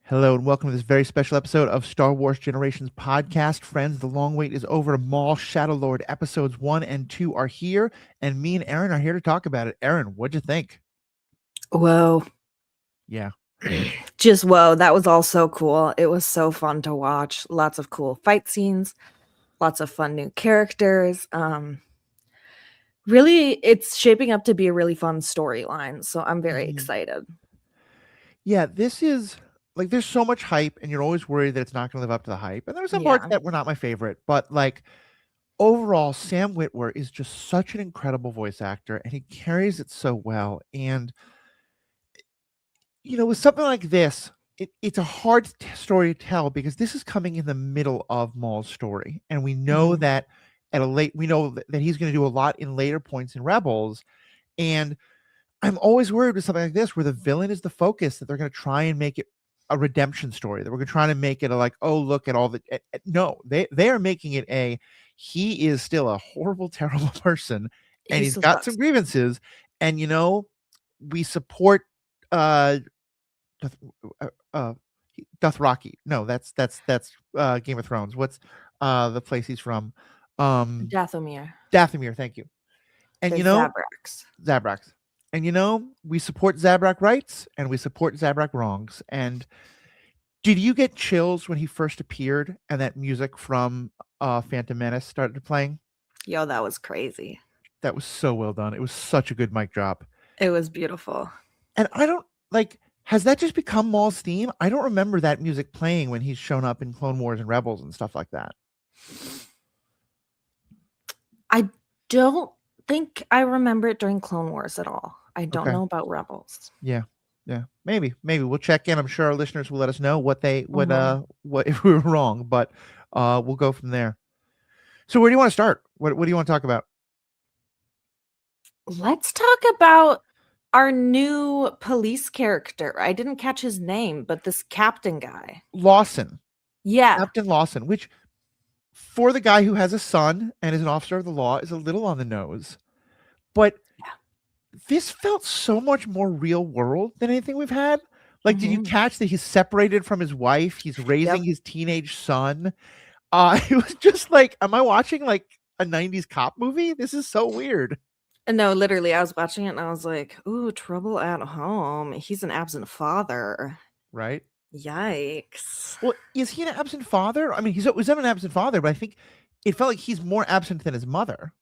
Hello and welcome to this very special episode of Star Wars Generations podcast. Friends, the long wait is over. Maul Shadow Lord episodes 1 and 2 are here, and me and Aaron are here to talk about it. Aaron, what'd you think? Whoa. Yeah. Just whoa. That was all so cool. It was so fun to watch. Lots of cool fight scenes, lots of fun new characters. Really, it's shaping up to be a really fun storyline. So I'm very excited. Yeah, this is like there's so much hype, and you're always worried that it's not going to live up to the hype. And there were some parts that were not my favorite, but like overall, Sam Witwer is just such an incredible voice actor, and he carries it so well. And with something like this, it's a hard story to tell because this is coming in the middle of Maul's story, and we know that we know that he's going to do a lot in later points in Rebels, and I'm always worried with something like this where the villain is the focus, that they're going to try and make it a redemption story, that we're going to try to make it a like, oh, look at all the no, they are making it he is still a horrible, terrible person, and he's got some grievances, and we support Dothraki. No, that's Game of Thrones. What's the place he's from? Dathomir. Dathomir, thank you. And Zabraks. And we support Zabrak rights and we support Zabrak wrongs. And did you get chills when he first appeared and that music from Phantom Menace started playing? Yo, that was crazy. That was so well done. It was such a good mic drop. It was beautiful. And I don't has that just become Maul's theme? I don't remember that music playing when he's shown up in Clone Wars and Rebels and stuff like that. I don't think I remember it during Clone Wars at all. I don't know about Rebels. Yeah. Maybe we'll check in. I'm sure our listeners will let us know what if we were wrong, but we'll go from there. So where do you want to start? What do you want to talk about? Let's talk about our new police character. I didn't catch his name, but this captain guy. Lawson. Yeah. Captain Lawson, which for the guy who has a son and is an officer of the law is a little on the nose. But this felt so much more real world than anything we've had. Like, did you catch that he's separated from his wife? He's raising his teenage son. It was just like, am I watching like a 90s cop movie? This is so weird. No, literally, I was watching it and I was like, ooh, trouble at home. He's an absent father. Right? Yikes. Well, is he an absent father? I mean, he was never an absent father, but I think it felt like he's more absent than his mother.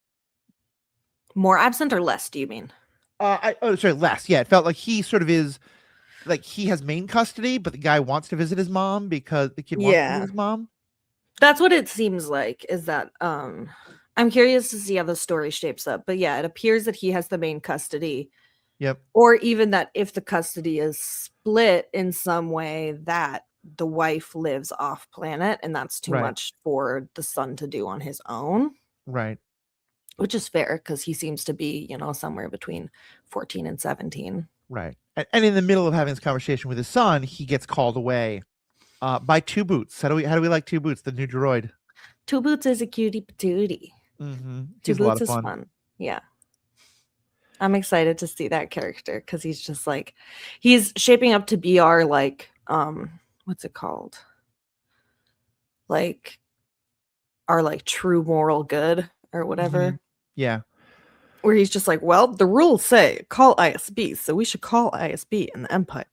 More absent or less, do you mean? Less. Yeah, it felt like he sort of is, like he has main custody, but the guy wants to visit his mom because the kid wants to visit his mom. That's what it seems like, is that I'm curious to see how the story shapes up. But yeah, it appears that he has the main custody. Yep. Or even that if the custody is split in some way, that the wife lives off planet and that's too much for the son to do on his own. Right. Which is fair because he seems to be, somewhere between 14 and 17. Right. And in the middle of having this conversation with his son, he gets called away by Two Boots. How do we like Two Boots, the new droid? Two Boots is a cutie patootie. Two Boots is fun. Yeah. I'm excited to see that character because he's just like, he's shaping up to be our like, what's it called? Like our like true moral good or whatever. Yeah. Where he's just like, well, the rules say call ISB, so we should call ISB in the Empire.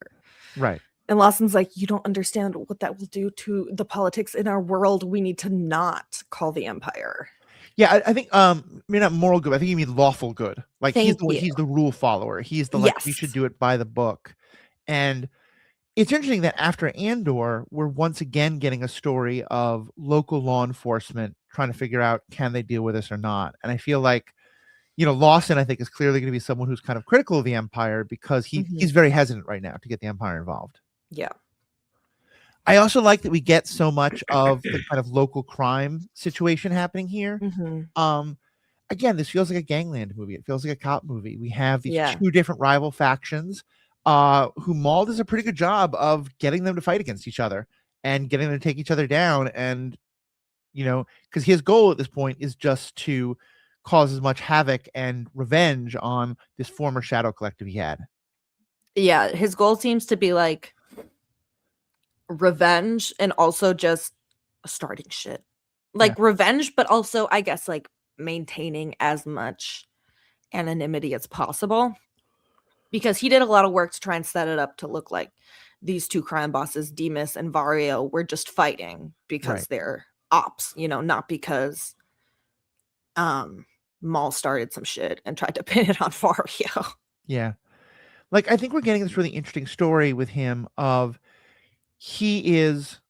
Right. And Lawson's like, you don't understand what that will do to the politics in our world. We need to not call the Empire. Yeah, I think maybe not moral good. I think you mean lawful good. Like he's the rule follower. He's the we should do it by the book. And it's interesting that after Andor, we're once again getting a story of local law enforcement trying to figure out, can they deal with this or not? And I feel like, Lawson, I think, is clearly going to be someone who's kind of critical of the Empire because he's very hesitant right now to get the Empire involved. Yeah. I also like that we get so much of the kind of local crime situation happening here. Again, this feels like a gangland movie. It feels like a cop movie. We have these two different rival factions who Maul does a pretty good job of getting them to fight against each other and getting them to take each other down. And, because his goal at this point is just to cause as much havoc and revenge on this former Shadow Collective he had. Yeah, his goal seems to be like revenge and also just starting shit. Yeah. Like revenge, but also I guess like maintaining as much anonymity as possible, because he did a lot of work to try and set it up to look like these two crime bosses, Demas and Vario, were just fighting because Right. they're ops, not because Maul started some shit and tried to pin it on Vario. Yeah. Like, I think we're getting this really interesting story with him of he is,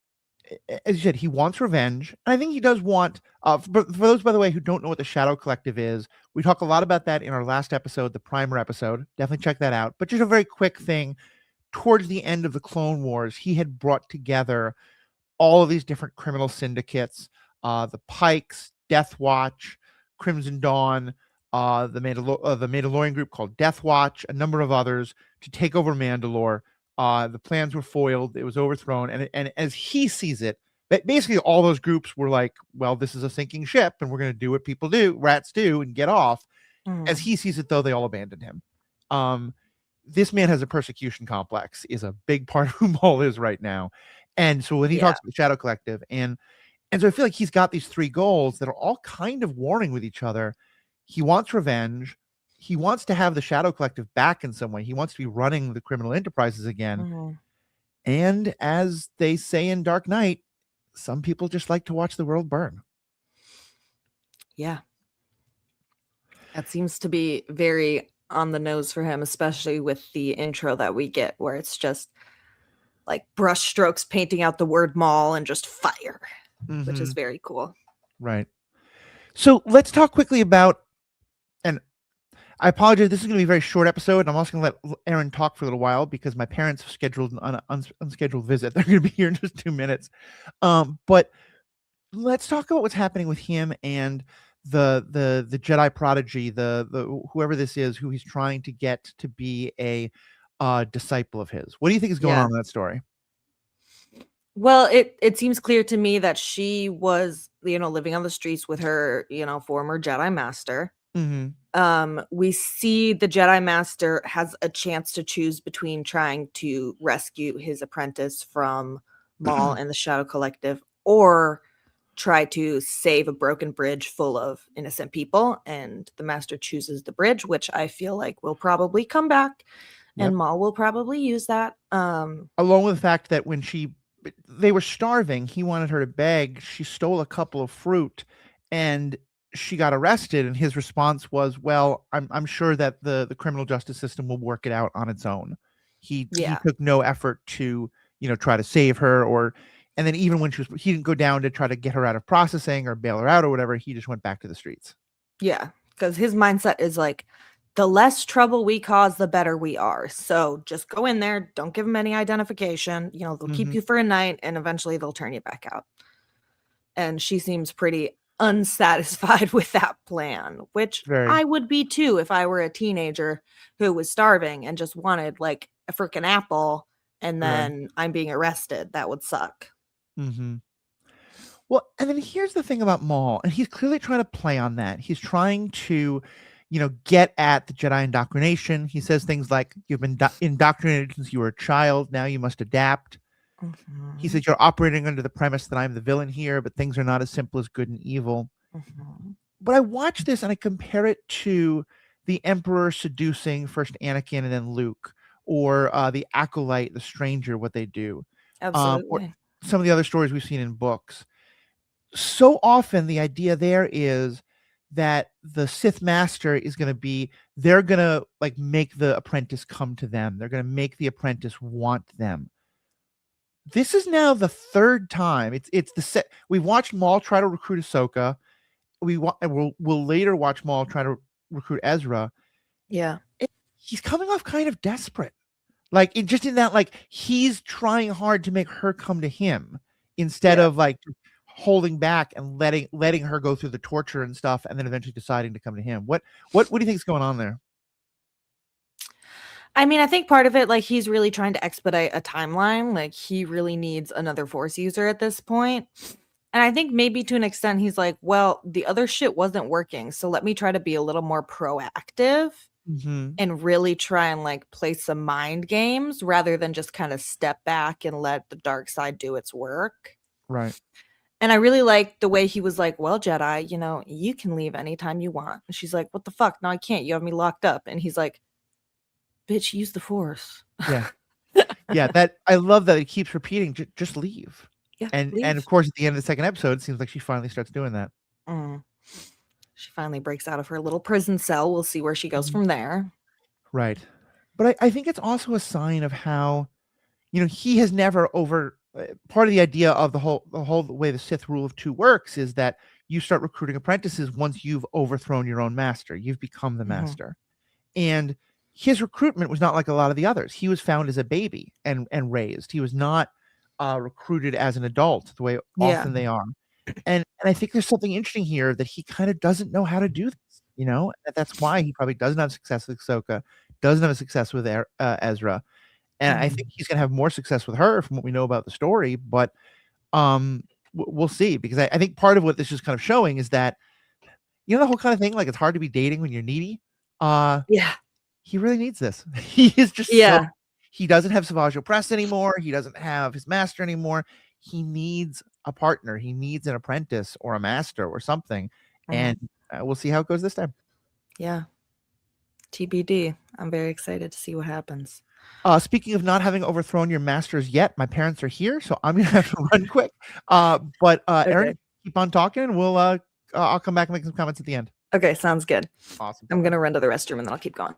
as you said, he wants revenge. I think he does want, for those, by the way, who don't know what the Shadow Collective is, we talk a lot about that in our last episode, the Primer episode. Definitely check that out. But just a very quick thing, towards the end of the Clone Wars, he had brought together all of these different criminal syndicates, the Pikes, Death Watch, Crimson Dawn, the Mandalorian group called Death Watch, a number of others to take over Mandalore. The plans were foiled; it was overthrown, and as he sees it, basically all those groups were like, "Well, this is a sinking ship, and we're going to do what people do, rats do, and get off." As he sees it, though, they all abandoned him. This man has a persecution complex, is a big part of who Maul is right now. And so when he talks about the Shadow Collective, and so I feel like he's got these three goals that are all kind of warring with each other. He wants revenge. He wants to have the Shadow Collective back in some way. He wants to be running the criminal enterprises again. And as they say in Dark Knight, some people just like to watch the world burn. Yeah. That seems to be very on the nose for him, especially with the intro that we get, where it's just like brush strokes painting out the word Maul and just fire, which is very cool. Right. So let's talk quickly about, and I apologize, this is going to be a very short episode, and I'm also going to let Aaron talk for a little while because my parents have scheduled an unscheduled visit. They're going to be here in just 2 minutes. But let's talk about what's happening with him and the Jedi prodigy, the whoever this is, who he's trying to get to be a disciple of his. What do you think is going on in that story? Well, it seems clear to me that she was, living on the streets with her, former Jedi master. We see the Jedi master has a chance to choose between trying to rescue his apprentice from Maul and the Shadow Collective, or try to save a broken bridge full of innocent people, and the master chooses the bridge, which I feel like will probably come back, and Maul will probably use that. Along with the fact that when they were starving, he wanted her to beg. She stole a couple of fruit, and she got arrested. And his response was, "Well, I'm sure that the criminal justice system will work it out on its own." He took no effort to try to save her, and then even when he didn't go down to try to get her out of processing or bail her out or whatever. He just went back to the streets. Yeah, because his mindset is like, the less trouble we cause, the better we are. So just go in there, don't give them any identification. They'll keep you for a night, and eventually they'll turn you back out. And she seems pretty unsatisfied with that plan, which I would be too if I were a teenager who was starving and just wanted like a freaking apple, and then I'm being arrested. That would suck. Well, and then here's the thing about Maul, and he's clearly trying to play on that. He's trying to get at the Jedi indoctrination. He says things like, "You've been indoctrinated since you were a child. Now you must adapt." He says, "You're operating under the premise that I'm the villain here, but things are not as simple as good and evil." But I watch this and I compare it to the Emperor seducing first Anakin and then Luke, or the Acolyte, the Stranger, what they do. Or some of the other stories we've seen in books. So often the idea there is that the Sith Master is going to be, they're going to like make the apprentice come to them. They're going to make the apprentice want them. This is now the third time. It's the set. We've watched Maul try to recruit Ahsoka. We'll later watch Maul try to recruit Ezra. Yeah. He's coming off kind of desperate. Like, just in that, like, he's trying hard to make her come to him instead of like holding back and letting her go through the torture and stuff, and then eventually deciding to come to him. What do you think is going on there? I mean, I think part of it, like, he's really trying to expedite a timeline. Like, he really needs another Force user at this point. And I think maybe to an extent, he's like, well, the other shit wasn't working, so let me try to be a little more proactive. Mhm. and really try and like play some mind games rather than just kind of step back and let the dark side do its work. Right. And I really like the way he was like, "Well, Jedi, you can leave anytime you want." And she's like, "What the fuck? No, I can't. You have me locked up." And he's like, "Bitch, use the force." Yeah. Yeah, that I love that it keeps repeating, "Just leave." Yeah, And of leave. course, at the end of the second episode, it seems like she finally starts doing that. Mm. She finally breaks out of her little prison cell. We'll see where she goes Mhm. from there. Right. But I think it's also a sign of how, he has never part of the idea of the whole way the Sith rule of 2 works is that you start recruiting apprentices once you've overthrown your own master. You've become the Mhm. master. And his recruitment was not like a lot of the others. He was found as a baby and raised. He was not, recruited as an adult the way Yeah. often they are. And I think there's something interesting here that he kinda doesn't know how to do this, That's why he probably doesn't have success with Ahsoka, doesn't have success with Ezra, and I think Mhm. he's gonna have more success with her from what we know about the story, but, we'll see because I think part of what this is kind of showing is that, the whole kinda thing, like, it's hard to be dating when you're needy? Uh, Yeah. he really needs this. He is just so Yeah. he doesn't have Savage Opress anymore, he doesn't have his master anymore. He needs a partner, he needs an apprentice or a master or something, Mhm. and, we'll see how it goes this time. Yeah. TBD. I'm very excited to see what happens. Speaking of not having overthrown your masters yet, my parents are here, so I'm gonna have to run quick. But Erin, Okay. keep on talking, and I'll come back and make some comments at the end. Okay, sounds good. Awesome. I'm Bye-bye. gonna run to the restroom and then I'll keep going.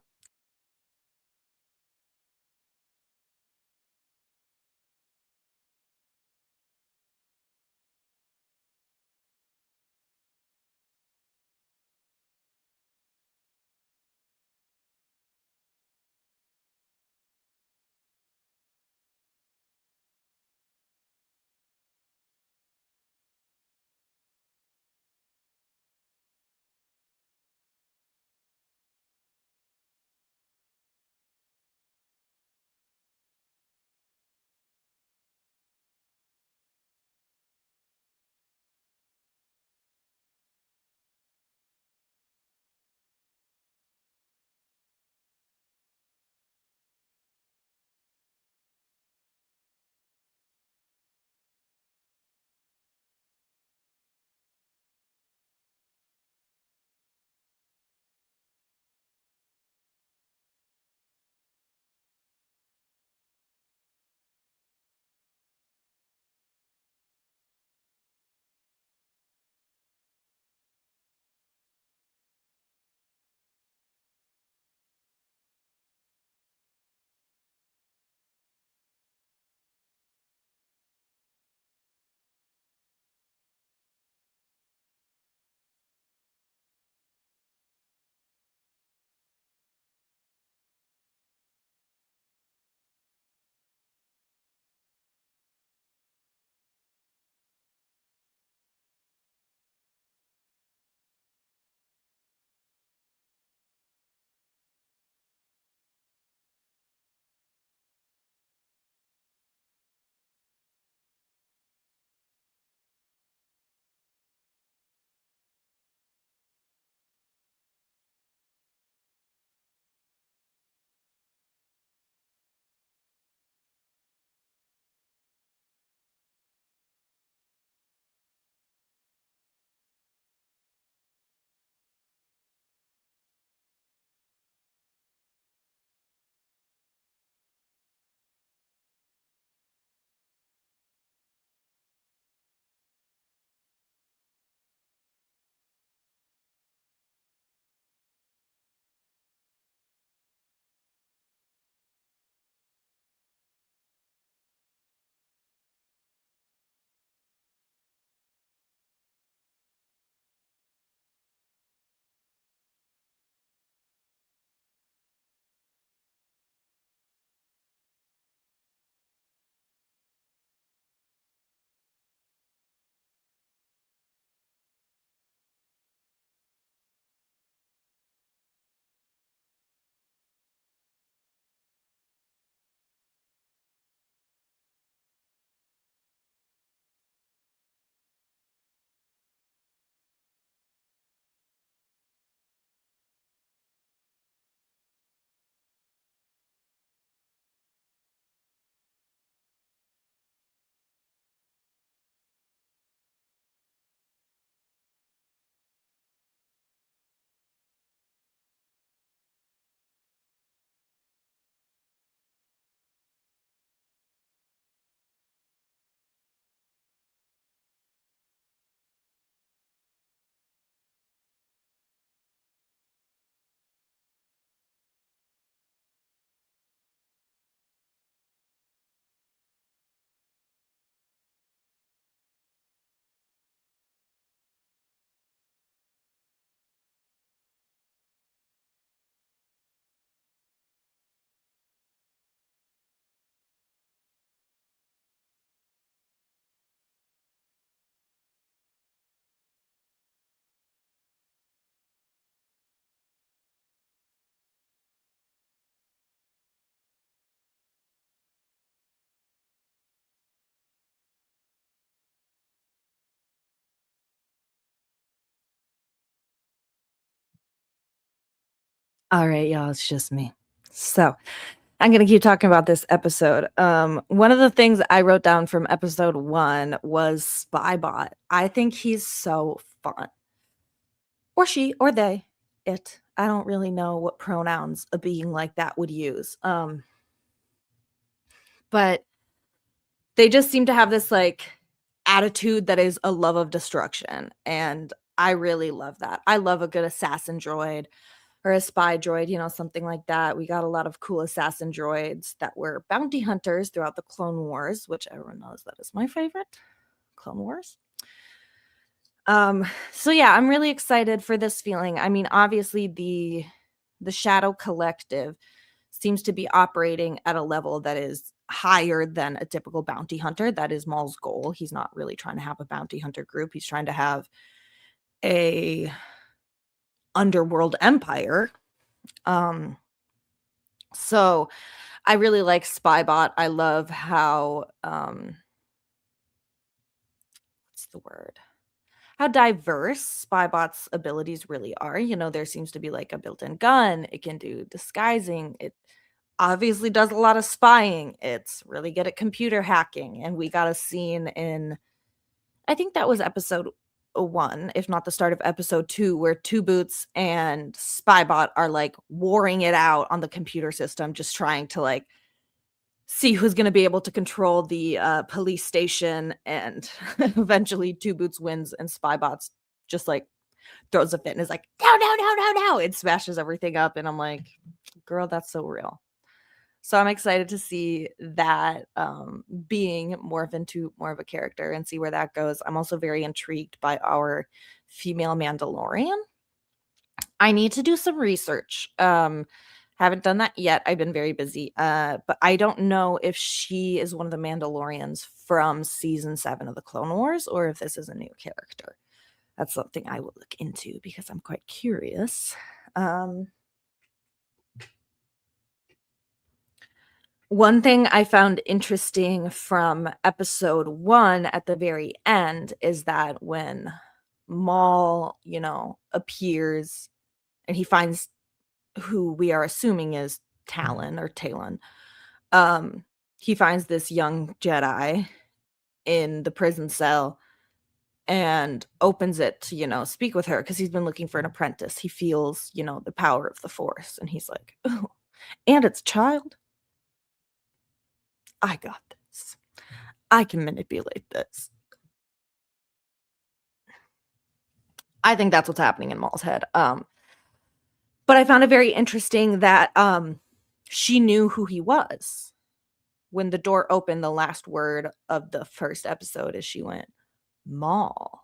All right, y'all, it's just me. So I'm going to keep talking about this episode. One of the things I wrote down from episode 1 was Spybot. I think he's so fun. Or she, or they, it. I don't really know what pronouns a being like that would use. But they just seem to have this like attitude that is a love of destruction. And I really love that. I love a good assassin droid or a spy droid, you know, something like that. We got a lot of cool assassin droids that were bounty hunters throughout the Clone Wars, which everyone knows that is my favorite, Clone Wars. So yeah, I'm really excited for this feeling. I mean, obviously the Shadow Collective seems to be operating at a level that is higher than a typical bounty hunter. That is Maul's goal. He's not really trying to have a bounty hunter group. He's trying to have a underworld empire. So I really like Spybot. I love how what's the word? How diverse Spybot's abilities really are. You know, there seems to be like a built-in gun. It can do disguising. It obviously does a lot of spying. It's really good at computer hacking. And we got a scene in, I think that was episode 1, if not the start of episode 2, where Two Boots and Spybot are like warring it out on the computer system, just trying to like see who's going to be able to control the police station. And eventually Two Boots wins and Spybot's just like throws a fit and is like, no. It smashes everything up. And I'm like, girl, that's so real. So I'm excited to see that being morph into more of a character and see where that goes. I'm also very intrigued by our female Mandalorian. I need to do some research. Haven't done that yet. I've been very busy. But I don't know if she is one of the Mandalorians from season 7 of the Clone Wars or if this is a new character. That's something I will look into because I'm quite curious. One thing I found interesting from episode 1 at the very end is that when Maul, you know, appears and he finds who we are assuming is Talon or Talon, he finds this young Jedi in the prison cell and opens it to, you know, speak with her because he's been looking for an apprentice. He feels, you know, the power of the Force. And he's like, oh, and it's a child. I got this. I can manipulate this. I think that's what's happening in Maul's head. But I found it very interesting that she knew who he was. When the door opened, the last word of the first episode is she went, Maul.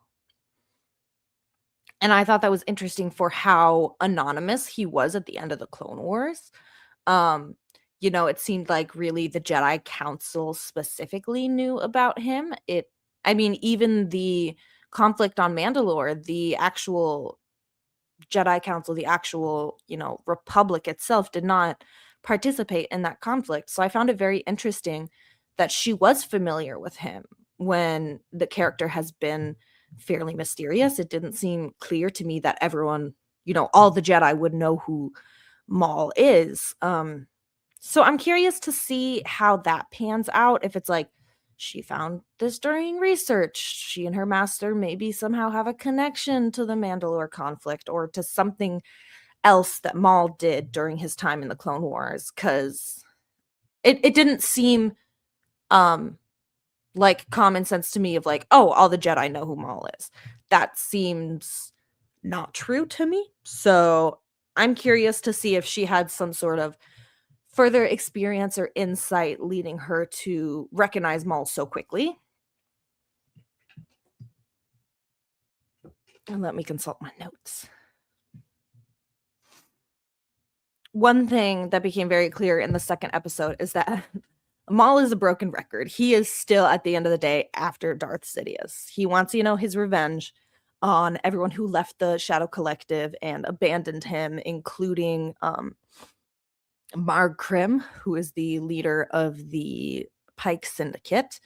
And I thought that was interesting for how anonymous he was at the end of the Clone Wars. You know, it seemed like really the Jedi Council specifically knew about him. I mean, even the conflict on Mandalore, the actual Jedi Council, the actual, you know, Republic itself did not participate in that conflict. So I found it very interesting that she was familiar with him when the character has been fairly mysterious. It didn't seem clear to me that everyone, you know, all the Jedi would know who Maul is. So I'm curious to see how that pans out. If it's like she found this during research, she and her master maybe somehow have a connection to the Mandalore conflict or to something else that Maul did during his time in the Clone Wars, because it didn't seem like common sense to me of like, oh, all the Jedi know who Maul is. That seems not true to me. So I'm curious to see if she had some sort of further experience or insight leading her to recognize Maul so quickly. And let me consult my notes. One thing that became very clear in the second episode is that Maul is a broken record. He is still, at the end of the day, after Darth Sidious. He wants, you know, his revenge on everyone who left the Shadow Collective and abandoned him, including Marg Krim, who is the leader of the Pike Syndicate.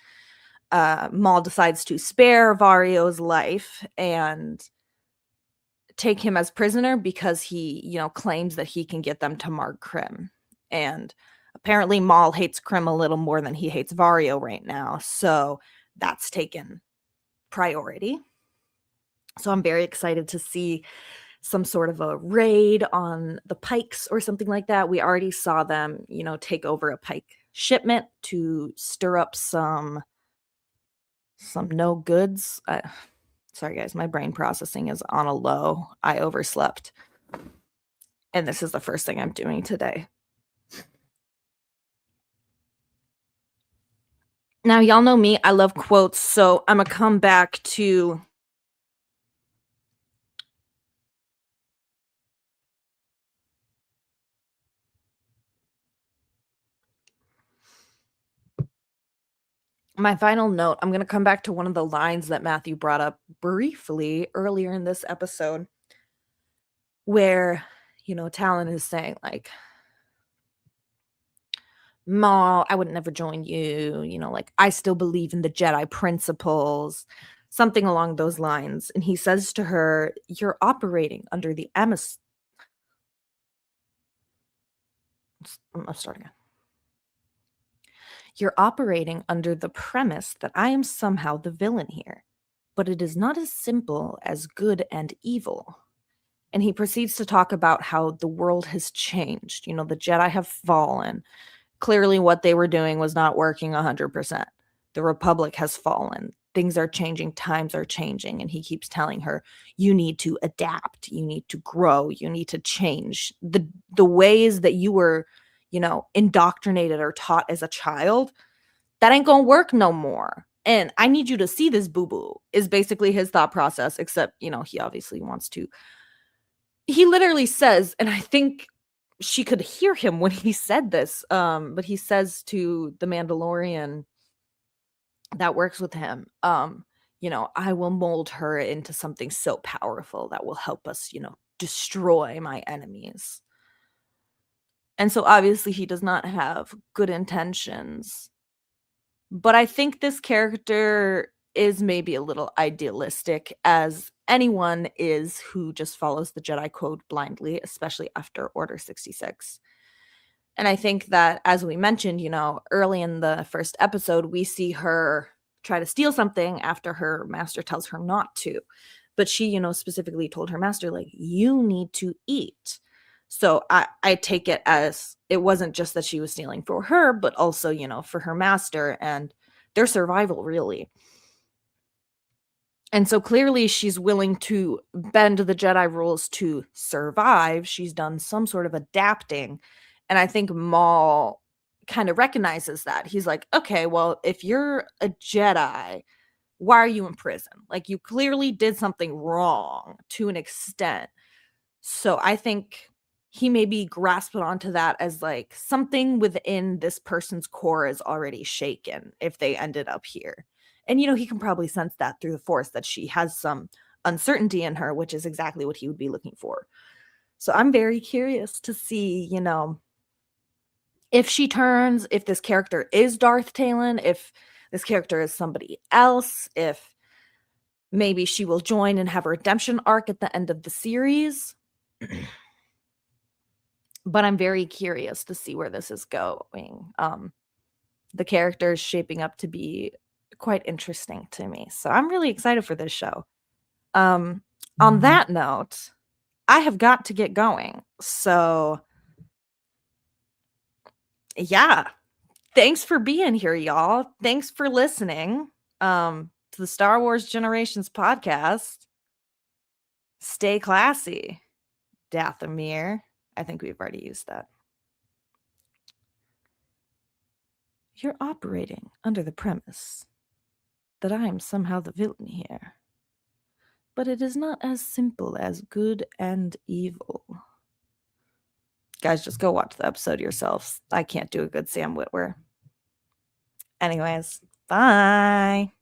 Maul decides to spare Vario's life and take him as prisoner because he, claims that he can get them to mark Krim. And apparently Maul hates Krim a little more than he hates Vario right now. So that's taken priority. So I'm very excited to see some sort of a raid on the Pikes or something like that. We already saw them, take over a Pike shipment to stir up some no goods. Sorry, guys, my brain processing is on a low. I overslept. And this is the first thing I'm doing today. Now, y'all know me. I love quotes. So I'm going to come back to my final note. I'm going to come back to one of the lines that Matthew brought up briefly earlier in this episode, where, Talon is saying, like, Maul, I would never join you, like, I still believe in the Jedi principles, something along those lines. And he says to her, you're operating under the I'll start again. You're operating under the premise that I am somehow the villain here, but it is not as simple as good and evil. And he proceeds to talk about how the world has changed. The Jedi have fallen. Clearly what they were doing was not working 100%. The Republic has fallen. Things are changing. Times are changing. And he keeps telling her, you need to adapt. You need to grow. You need to change. The ways that you were, indoctrinated or taught as a child, that ain't gonna work no more. And I need you to see this, boo-boo, is basically his thought process, except, he obviously wants to. He literally says, and I think she could hear him when he said this, but he says to the Mandalorian that works with him, I will mold her into something so powerful that will help us, destroy my enemies. And so obviously he does not have good intentions. But I think this character is maybe a little idealistic, as anyone is who just follows the Jedi Code blindly, especially after Order 66. And I think that, as we mentioned, early in the first episode, we see her try to steal something after her master tells her not to. But she, specifically told her master, like, you need to eat. So I take it as it wasn't just that she was stealing for her, but also, for her master and their survival, really. And so clearly she's willing to bend the Jedi rules to survive. She's done some sort of adapting. And I think Maul kind of recognizes that. He's like, okay, well, if you're a Jedi, why are you in prison? Like, you clearly did something wrong to an extent. So I think he maybe grasped onto that as like something within this person's core is already shaken if they ended up here. And, he can probably sense that through the Force, that she has some uncertainty in her, which is exactly what he would be looking for. So I'm very curious to see, if she turns, if this character is Darth Talon, if this character is somebody else, if maybe she will join and have a redemption arc at the end of the series. But I'm very curious to see where this is going. The character is shaping up to be quite interesting to me. So I'm really excited for this show. On that note, I have got to get going. So yeah, thanks for being here, y'all. Thanks for listening to the Star Wars Generations podcast. Stay classy, Dathomir. I think we've already used that. You're operating under the premise that I am somehow the villain here. But it is not as simple as good and evil. Guys, just go watch the episode yourselves. I can't do a good Sam Witwer. Anyways, bye.